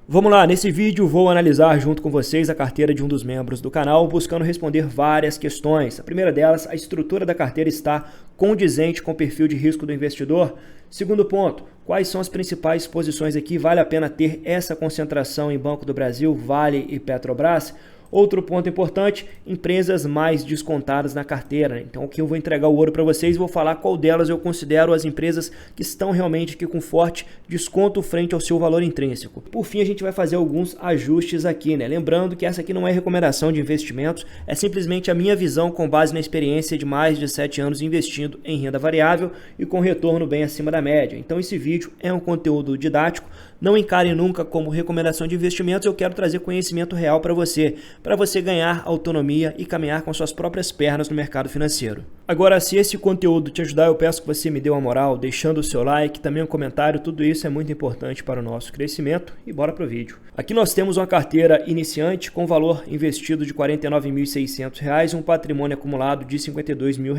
Vamos lá, nesse vídeo vou analisar junto com vocês a carteira de um dos membros do canal, buscando responder várias questões. A primeira delas, a estrutura da carteira está condizente com o perfil de risco do investidor? Segundo ponto, quais são as principais posições aqui? Vale a pena ter essa concentração em Banco do Brasil, Vale e Petrobras? Outro ponto importante, empresas mais descontadas na carteira. Então aqui eu vou entregar o ouro para vocês e vou falar qual delas eu considero as empresas que estão realmente aqui com forte desconto frente ao seu valor intrínseco. Por fim, a gente vai fazer alguns ajustes aqui, né? Lembrando que essa aqui não é recomendação de investimentos, é simplesmente a minha visão com base na experiência de mais de 7 anos investindo em renda variável e com retorno bem acima da média. Então esse vídeo é um conteúdo didático, não encare nunca como recomendação de investimentos, eu quero trazer conhecimento real para você ganhar autonomia e caminhar com suas próprias pernas no mercado financeiro. Agora, se esse conteúdo te ajudar, eu peço que você me dê uma moral, deixando o seu like, também um comentário, tudo isso é muito importante para o nosso crescimento e bora para o vídeo. Aqui nós temos uma carteira iniciante com valor investido de R$ 49.600 e um patrimônio acumulado de R$ 52 mil.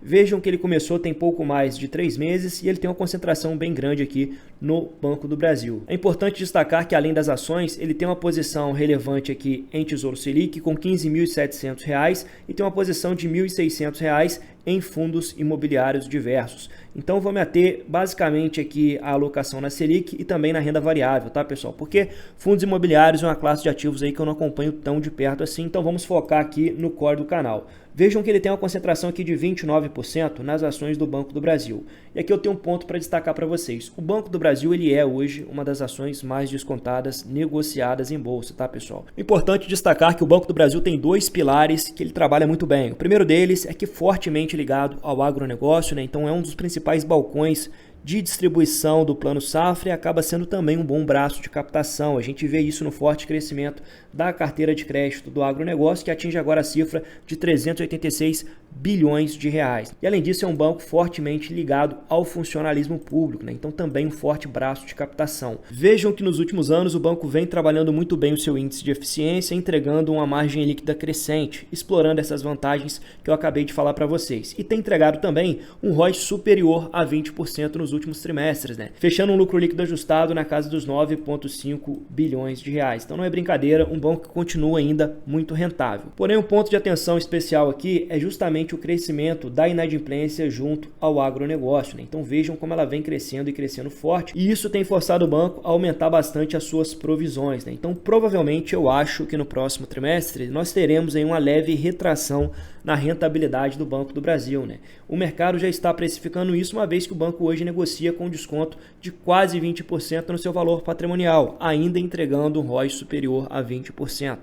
Vejam que ele começou tem pouco mais de 3 meses e ele tem uma concentração bem grande aqui no Banco do Brasil. É importante destacar que além das ações, ele tem uma posição relevante aqui em Tesouro Selic com R$ 15.700 e tem uma posição de R$ 1.600 em fundos imobiliários diversos. Então vou me ater basicamente aqui à alocação na Selic e também na renda variável, tá pessoal? Porque fundos imobiliários é uma classe de ativos aí que eu não acompanho tão de perto assim, então vamos focar aqui no core do canal. Vejam que ele tem uma concentração aqui de 29% nas ações do Banco do Brasil. E aqui eu tenho um ponto para destacar para vocês. O Banco do Brasil ele é hoje uma das ações mais descontadas negociadas em bolsa, tá pessoal? Importante destacar que o Banco do Brasil tem 2 pilares que ele trabalha muito bem. O primeiro deles é que fortemente ligado ao agronegócio, né? Então é um dos principais balcões de distribuição do Plano Safra e acaba sendo também um bom braço de captação. A gente vê isso no forte crescimento da carteira de crédito do agronegócio, que atinge agora a cifra de 386 bilhões de reais. E além disso é um banco fortemente ligado ao funcionalismo público, né? Então também um forte braço de captação. Vejam que nos últimos anos o banco vem trabalhando muito bem o seu índice de eficiência, entregando uma margem líquida crescente, explorando essas vantagens que eu acabei de falar para vocês. E tem entregado também um ROI superior a 20% nos últimos trimestres, né? Fechando um lucro líquido ajustado na casa dos 9,5 bilhões de reais. Então não é brincadeira, um banco que continua ainda muito rentável. Porém, um ponto de atenção especial aqui é justamente o crescimento da inadimplência junto ao agronegócio, né? Então vejam como ela vem crescendo e crescendo forte, e isso tem forçado o banco a aumentar bastante as suas provisões, né? Então provavelmente eu acho que no próximo trimestre nós teremos aí uma leve retração na rentabilidade do Banco do Brasil, né? O mercado já está precificando isso, uma vez que o banco hoje negocia com desconto de quase 20% no seu valor patrimonial, ainda entregando um ROI superior a 20%.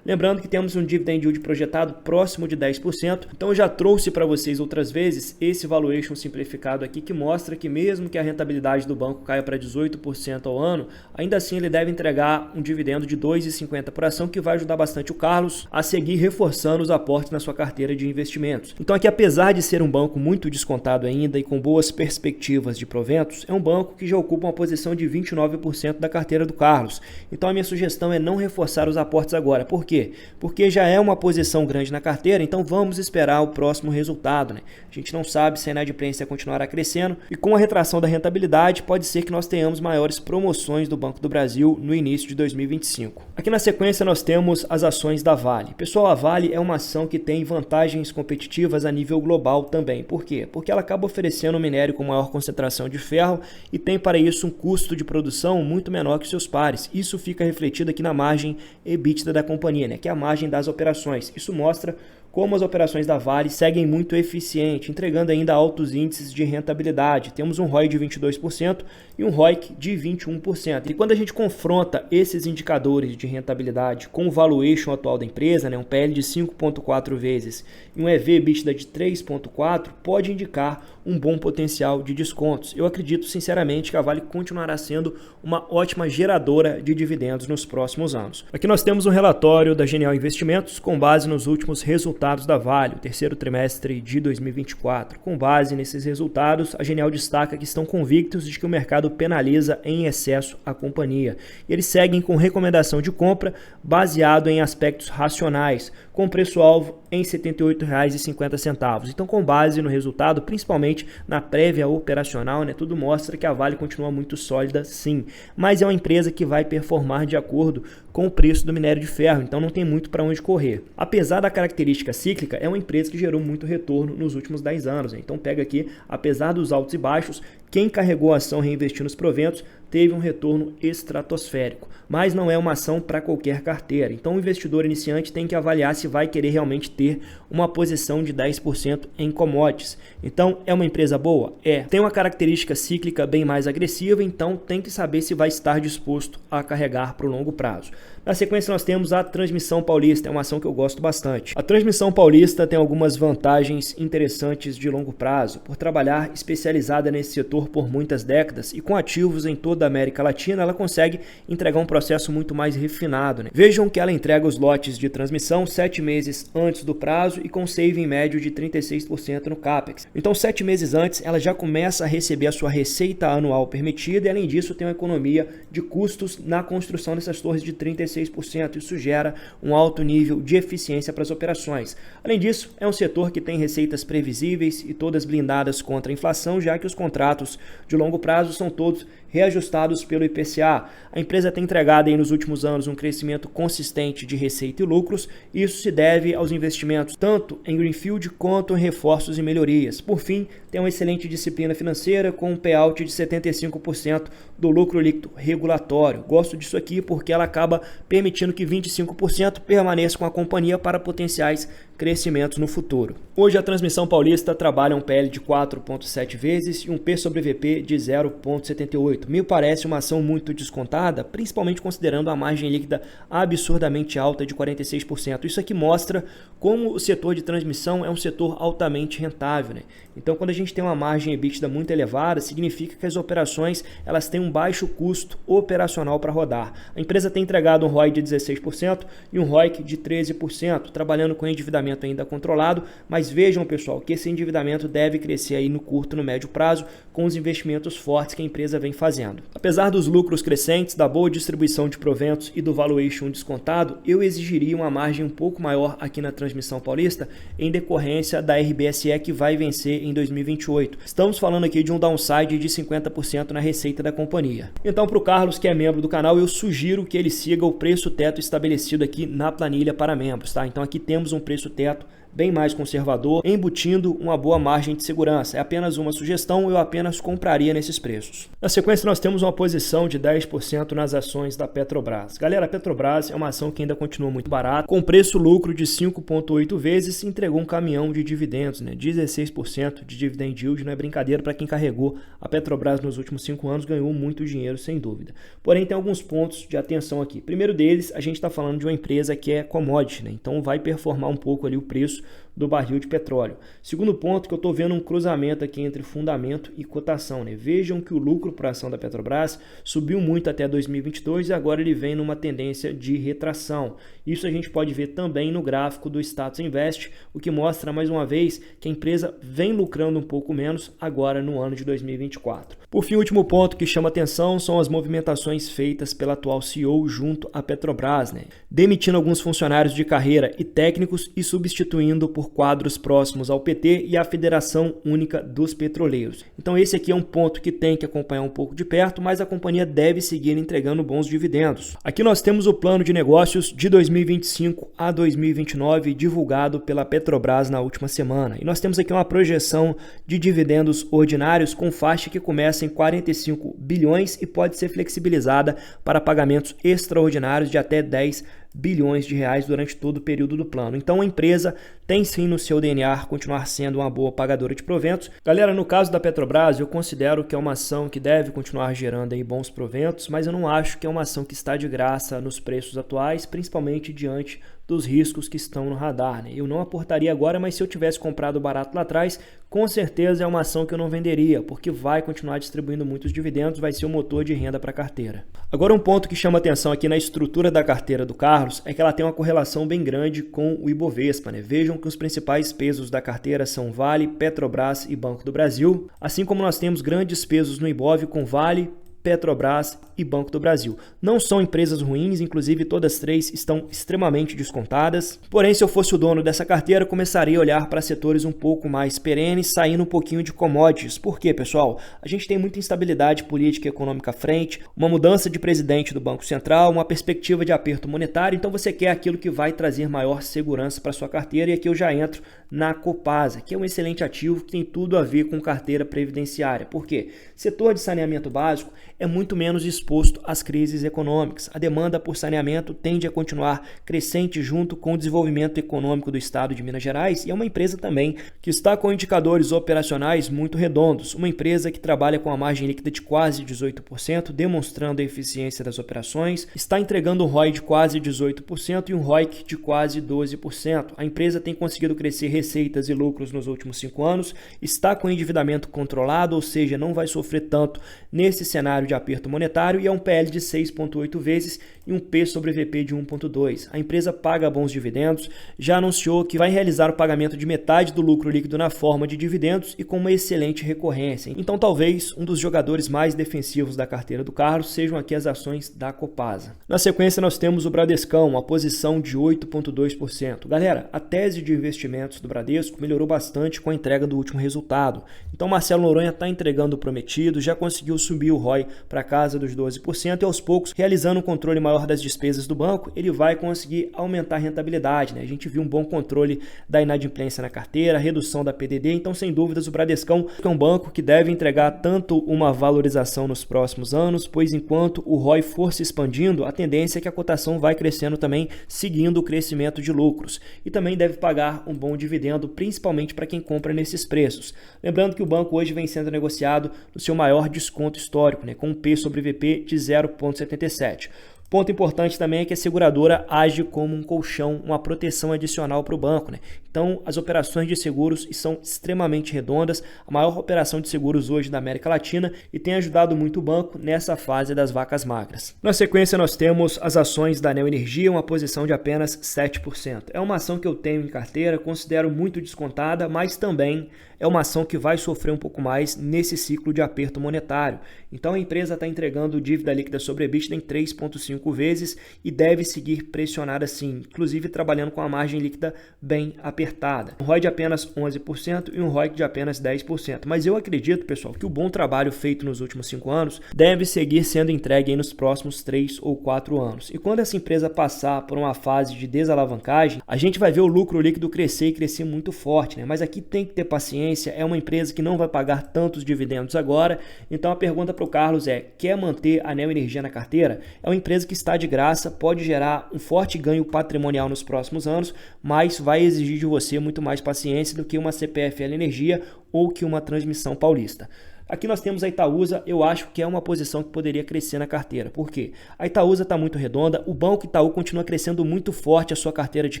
Lembrando que temos um dividend yield projetado próximo de 10%, então eu já trouxe para vocês outras vezes esse valuation simplificado aqui que mostra que mesmo que a rentabilidade do banco caia para 18% ao ano, ainda assim ele deve entregar um dividendo de R$ 2,50 por ação, que vai ajudar bastante o Carlos a seguir reforçando os aportes na sua carteira de investimentos. Então aqui, apesar de ser um banco muito descontado ainda e com boas perspectivas de proventos, é um banco que já ocupa uma posição de 29% da carteira do Carlos. Então a minha sugestão é não reforçar os aportes agora. Por quê? Porque já é uma posição grande na carteira, então vamos esperar o próximo resultado, né? A gente não sabe se a inadimplência continuará crescendo e com a retração da rentabilidade pode ser que nós tenhamos maiores promoções do Banco do Brasil no início de 2025. Aqui na sequência nós temos as ações da Vale. Pessoal, a Vale é uma ação que tem vantagens competitivas a nível global também. Por quê? Porque ela acaba oferecendo um minério com maior concentração de ferro e tem para isso um custo de produção muito menor que seus pares. Isso fica refletido aqui na margem EBITDA da companhia, né? Que é a margem das operações. Isso mostra como as operações da Vale seguem muito eficiente, entregando ainda altos índices de rentabilidade. Temos um ROI de 22% e um ROIC de 21%. E quando a gente confronta esses indicadores de rentabilidade com o valuation atual da empresa, né, um PL de 5,4 vezes e um EV/EBITDA de 3,4, pode indicar um bom potencial de descontos. Eu acredito sinceramente que a Vale continuará sendo uma ótima geradora de dividendos nos próximos anos. Aqui nós temos um relatório da Genial Investimentos com base nos últimos resultados resultados da Vale, o terceiro trimestre de 2024. Com base nesses resultados, a Genial destaca que estão convictos de que o mercado penaliza em excesso a companhia. E eles seguem com recomendação de compra baseado em aspectos racionais, com preço-alvo em R$ 78,50. Então, com base no resultado, principalmente na prévia operacional, tudo mostra que a Vale continua muito sólida, sim. Mas é uma empresa que vai performar de acordo com o preço do minério de ferro, então não tem muito para onde correr. Apesar da característica cíclica, é uma empresa que gerou muito retorno nos últimos 10 anos. Então pega aqui, apesar dos altos e baixos, quem carregou a ação reinvestindo os proventos teve um retorno estratosférico, mas não é uma ação para qualquer carteira. Então o investidor iniciante tem que avaliar se vai querer realmente ter uma posição de 10% em commodities. Então é uma empresa boa? É. Tem uma característica cíclica bem mais agressiva, então tem que saber se vai estar disposto a carregar para o longo prazo. Na sequência nós temos a Transmissão Paulista, é uma ação que eu gosto bastante. A Transmissão Paulista tem algumas vantagens interessantes de longo prazo, por trabalhar especializada nesse setor por muitas décadas e com ativos em toda a América Latina, ela consegue entregar um processo muito mais refinado. Vejam que ela entrega os lotes de transmissão 7 meses antes do prazo e com save em médio de 36% no CAPEX. Então 7 meses antes ela já começa a receber a sua receita anual permitida e além disso tem uma economia de custos na construção dessas torres de 36%. Isso gera um alto nível de eficiência para as operações. Além disso, é um setor que tem receitas previsíveis e todas blindadas contra a inflação, já que os contratos de longo prazo são todos reajustados pelo IPCA. A empresa tem entregado aí nos últimos anos um crescimento consistente de receita e lucros, e isso se deve aos investimentos tanto em greenfield quanto em reforços e melhorias. Por fim, tem uma excelente disciplina financeira com um payout de 75% do lucro líquido regulatório. Gosto disso aqui porque ela acaba permitindo que 25% permaneça com a companhia para potenciais crescimentos no futuro. Hoje a Transmissão Paulista trabalha um PL de 4,7 vezes e um P sobre VP de 0,78. Me parece uma ação muito descontada, principalmente considerando a margem líquida absurdamente alta de 46%. Isso aqui mostra como o setor de transmissão é um setor altamente rentável. Então, quando a gente tem uma margem EBITDA muito elevada, significa que as operações elas têm um baixo custo operacional para rodar. A empresa tem entregado um ROI de 16% e um ROIC de 13%, trabalhando com endividamento ainda controlado, mas vejam, pessoal, que esse endividamento deve crescer aí no curto e no médio prazo com os investimentos fortes que a empresa vem fazendo. Apesar dos lucros crescentes, da boa distribuição de proventos e do valuation descontado, eu exigiria uma margem um pouco maior aqui na Transmissão Paulista em decorrência da RBSE que vai vencer em 2028. Estamos falando aqui de um downside de 50% na receita da companhia. Então, para o Carlos, que é membro do canal, eu sugiro que ele siga o preço teto estabelecido aqui na planilha para membros, tá? Então aqui temos um preço teto bem mais conservador, embutindo uma boa margem de segurança. É apenas uma sugestão, eu apenas compraria nesses preços. Na sequência, nós temos uma posição de 10% nas ações da Petrobras. Galera, a Petrobras é uma ação que ainda continua muito barata, com preço-lucro de 5,8 vezes, entregou um caminhão de dividendos, 16% de dividend yield, não é brincadeira para quem carregou a Petrobras nos últimos 5 anos, ganhou muito dinheiro, sem dúvida. Porém, tem alguns pontos de atenção aqui. Primeiro deles, a gente está falando de uma empresa que é commodity, então vai performar um pouco ali o preço do barril de petróleo. Segundo ponto, que eu estou vendo um cruzamento aqui entre fundamento e cotação. Vejam que o lucro por ação da Petrobras subiu muito até 2022 e agora ele vem numa tendência de retração. Isso a gente pode ver também no gráfico do Status Invest, o que mostra mais uma vez que a empresa vem lucrando um pouco menos agora no ano de 2024. Por fim, o último ponto que chama atenção são as movimentações feitas pela atual CEO junto à Petrobras, demitindo alguns funcionários de carreira e técnicos e substituindo por quadros próximos ao PT e à Federação Única dos Petroleiros. Então esse aqui é um ponto que tem que acompanhar um pouco de perto, mas a companhia deve seguir entregando bons dividendos. Aqui nós temos o plano de negócios de 2025 a 2029 divulgado pela Petrobras na última semana. E nós temos aqui uma projeção de dividendos ordinários com faixa que começa em 45 bilhões e pode ser flexibilizada para pagamentos extraordinários de até 10 bilhões de reais durante todo o período do plano. Então a empresa tem sim no seu DNA continuar sendo uma boa pagadora de proventos. Galera, no caso da Petrobras, eu considero que é uma ação que deve continuar gerando aí bons proventos, mas eu não acho que é uma ação que está de graça nos preços atuais, principalmente diante dos riscos que estão no radar, né? Eu não aportaria agora, mas se eu tivesse comprado barato lá atrás, com certeza é uma ação que eu não venderia, porque vai continuar distribuindo muitos dividendos, vai ser o motor de renda para a carteira. Agora, um ponto que chama atenção aqui na estrutura da carteira do Carlos é que ela tem uma correlação bem grande com o Ibovespa, né? Vejam que os principais pesos da carteira são Vale, Petrobras e Banco do Brasil, assim como nós temos grandes pesos no Ibov com Vale, Petrobras e Banco do Brasil. Não são empresas ruins, inclusive todas três estão extremamente descontadas. Porém, se eu fosse o dono dessa carteira, começaria a olhar para setores um pouco mais perenes, saindo um pouquinho de commodities. Por quê, pessoal? A gente tem muita instabilidade política e econômica à frente, uma mudança de presidente do Banco Central, uma perspectiva de aperto monetário, então você quer aquilo que vai trazer maior segurança para sua carteira, e aqui eu já entro na Copasa, que é um excelente ativo que tem tudo a ver com carteira previdenciária. Por quê? Setor de saneamento básico é muito menos exposto às crises econômicas. A demanda por saneamento tende a continuar crescente junto com o desenvolvimento econômico do estado de Minas Gerais, e é uma empresa também que está com indicadores operacionais muito redondos. Uma empresa que trabalha com a margem líquida de quase 18%, demonstrando a eficiência das operações, está entregando um ROI de quase 18% e um ROIC de quase 12%. A empresa tem conseguido crescer receitas e lucros nos últimos 5 anos, está com endividamento controlado, ou seja, não vai sofrer tanto nesse cenário de aperto monetário, e é um PL de 6,8 vezes e um P sobre VP de 1,2. A empresa paga bons dividendos, já anunciou que vai realizar o pagamento de metade do lucro líquido na forma de dividendos e com uma excelente recorrência. Então talvez um dos jogadores mais defensivos da carteira do Carlos sejam aqui as ações da Copasa. Na sequência nós temos o Bradescão, uma posição de 8,2%. Galera, a tese de investimentos do Bradesco melhorou bastante com a entrega do último resultado. Então Marcelo Noronha está entregando o prometido, já conseguiu subir o ROI para casa dos 12% e aos poucos, realizando um controle maior das despesas do banco, ele vai conseguir aumentar a rentabilidade, né? A gente viu um bom controle da inadimplência na carteira, redução da PDD, então sem dúvidas o Bradescão é um banco que deve entregar tanto uma valorização nos próximos anos, pois enquanto o ROI for se expandindo, a tendência é que a cotação vai crescendo também, seguindo o crescimento de lucros, e também deve pagar um bom dividendo, principalmente para quem compra nesses preços. Lembrando que o banco hoje vem sendo negociado no seu maior desconto histórico, né, com um P sobre VP de 0,77. Ponto importante também é que a seguradora age como um colchão, uma proteção adicional para o banco, né? Então, as operações de seguros são extremamente redondas, a maior operação de seguros hoje da América Latina, e tem ajudado muito o banco nessa fase das vacas magras. Na sequência, nós temos as ações da Neoenergia, uma posição de apenas 7%. É uma ação que eu tenho em carteira, considero muito descontada, mas também é uma ação que vai sofrer um pouco mais nesse ciclo de aperto monetário. Então, a empresa está entregando dívida líquida sobre EBITDA em 3,5 vezes e deve seguir pressionada assim, inclusive trabalhando com a margem líquida bem apertada. Um ROI de apenas 11% e um ROIC de apenas 10%. Mas eu acredito, pessoal, que o bom trabalho feito nos últimos 5 anos deve seguir sendo entregue aí nos próximos 3 ou 4 anos. E quando essa empresa passar por uma fase de desalavancagem, a gente vai ver o lucro líquido crescer e crescer muito forte, né? Mas aqui tem que ter paciência, é uma empresa que não vai pagar tantos dividendos agora. Então a pergunta para o Carlos é: quer manter a Neoenergia na carteira? É uma empresa que está de graça, pode gerar um forte ganho patrimonial nos próximos anos, mas vai exigir de você muito mais paciência do que uma CPFL Energia ou que uma Transmissão Paulista. Aqui nós temos a Itaúsa, eu acho que é uma posição que poderia crescer na carteira. Por quê? A Itaúsa está muito redonda, o Banco Itaú continua crescendo muito forte a sua carteira de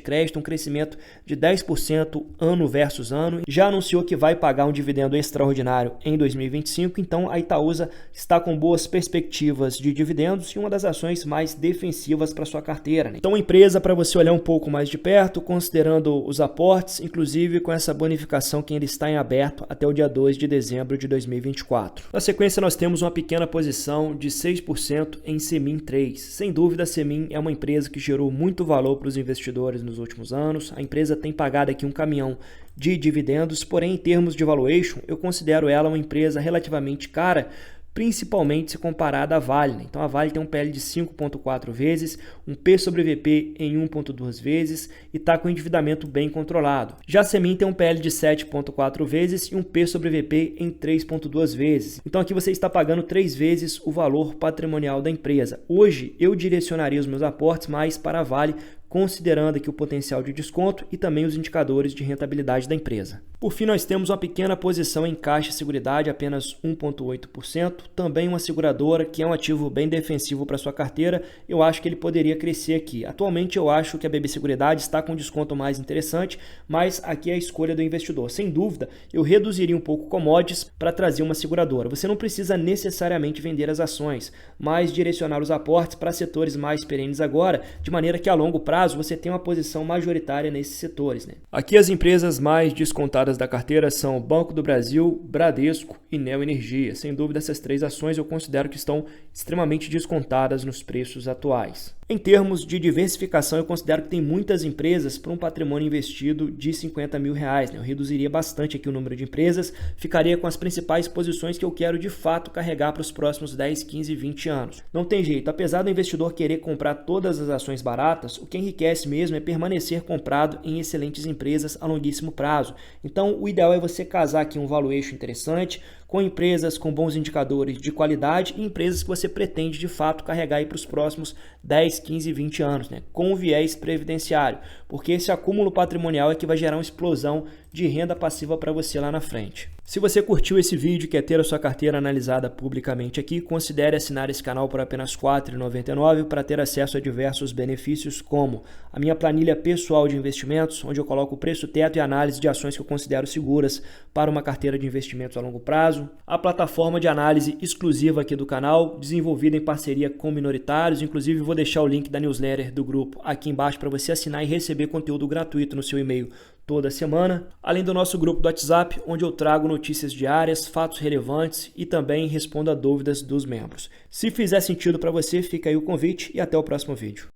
crédito, um crescimento de 10% ano versus ano. Já anunciou que vai pagar um dividendo extraordinário em 2025, então a Itaúsa está com boas perspectivas de dividendos e uma das ações mais defensivas para sua carteira, né? Então, uma empresa para você olhar um pouco mais de perto, considerando os aportes, inclusive com essa bonificação que ainda está em aberto até o dia 2 de dezembro de 2024. Na sequência, nós temos uma pequena posição de 6% em Semin 3. Sem dúvida, a Semin é uma empresa que gerou muito valor para os investidores nos últimos anos. A empresa tem pagado aqui um caminhão de dividendos, porém, em termos de valuation, eu considero ela uma empresa relativamente cara, principalmente se comparada à Vale, né? Então a Vale tem um PL de 5,4 vezes, um P sobre VP em 1,2 vezes e está com endividamento bem controlado. Já a Semin tem um PL de 7,4 vezes e um P sobre VP em 3,2 vezes. Então aqui você está pagando 3 vezes o valor patrimonial da empresa. Hoje eu direcionaria os meus aportes mais para a Vale, considerando aqui o potencial de desconto e também os indicadores de rentabilidade da empresa. Por fim, nós temos uma pequena posição em Caixa Seguridade, apenas 1,8%, também uma seguradora que é um ativo bem defensivo para sua carteira. Eu acho que ele poderia crescer aqui. Atualmente eu acho que a BB Seguridade está com um desconto mais interessante, mas aqui é a escolha do investidor. Sem dúvida, eu reduziria um pouco commodities para trazer uma seguradora. Você não precisa necessariamente vender as ações, mas direcionar os aportes para setores mais perenes agora, de maneira que a longo prazo você tenha uma posição majoritária nesses setores, né? Aqui as empresas mais descontadas da carteira são Banco do Brasil, Bradesco e Neo Energia. Sem dúvida, essas três ações eu considero que estão extremamente descontadas nos preços atuais. Em termos de diversificação, eu considero que tem muitas empresas para um patrimônio investido de R$50 mil, né? Eu reduziria bastante aqui o número de empresas, ficaria com as principais posições que eu quero de fato carregar para os próximos 10, 15, 20 anos. Não tem jeito, apesar do investidor querer comprar todas as ações baratas, o que enriquece mesmo é permanecer comprado em excelentes empresas a longuíssimo prazo. Então, o ideal é você casar aqui um valuation interessante, com empresas com bons indicadores de qualidade e empresas que você pretende de fato carregar aí para os próximos 10, 15, 20 anos, né? Com viés previdenciário, porque esse acúmulo patrimonial é que vai gerar uma explosão de renda passiva para você lá na frente. Se você curtiu esse vídeo e quer ter a sua carteira analisada publicamente aqui, considere assinar esse canal por apenas R$ 4,99 para ter acesso a diversos benefícios, como a minha planilha pessoal de investimentos, onde eu coloco o preço teto e análise de ações que eu considero seguras para uma carteira de investimentos a longo prazo, a plataforma de análise exclusiva aqui do canal, desenvolvida em parceria com minoritários, inclusive vou deixar o link da newsletter do grupo aqui embaixo para você assinar e receber conteúdo gratuito no seu e-mail toda semana, além do nosso grupo do WhatsApp, onde eu trago notícias diárias, fatos relevantes e também respondo a dúvidas dos membros. Se fizer sentido para você, fica aí o convite e até o próximo vídeo.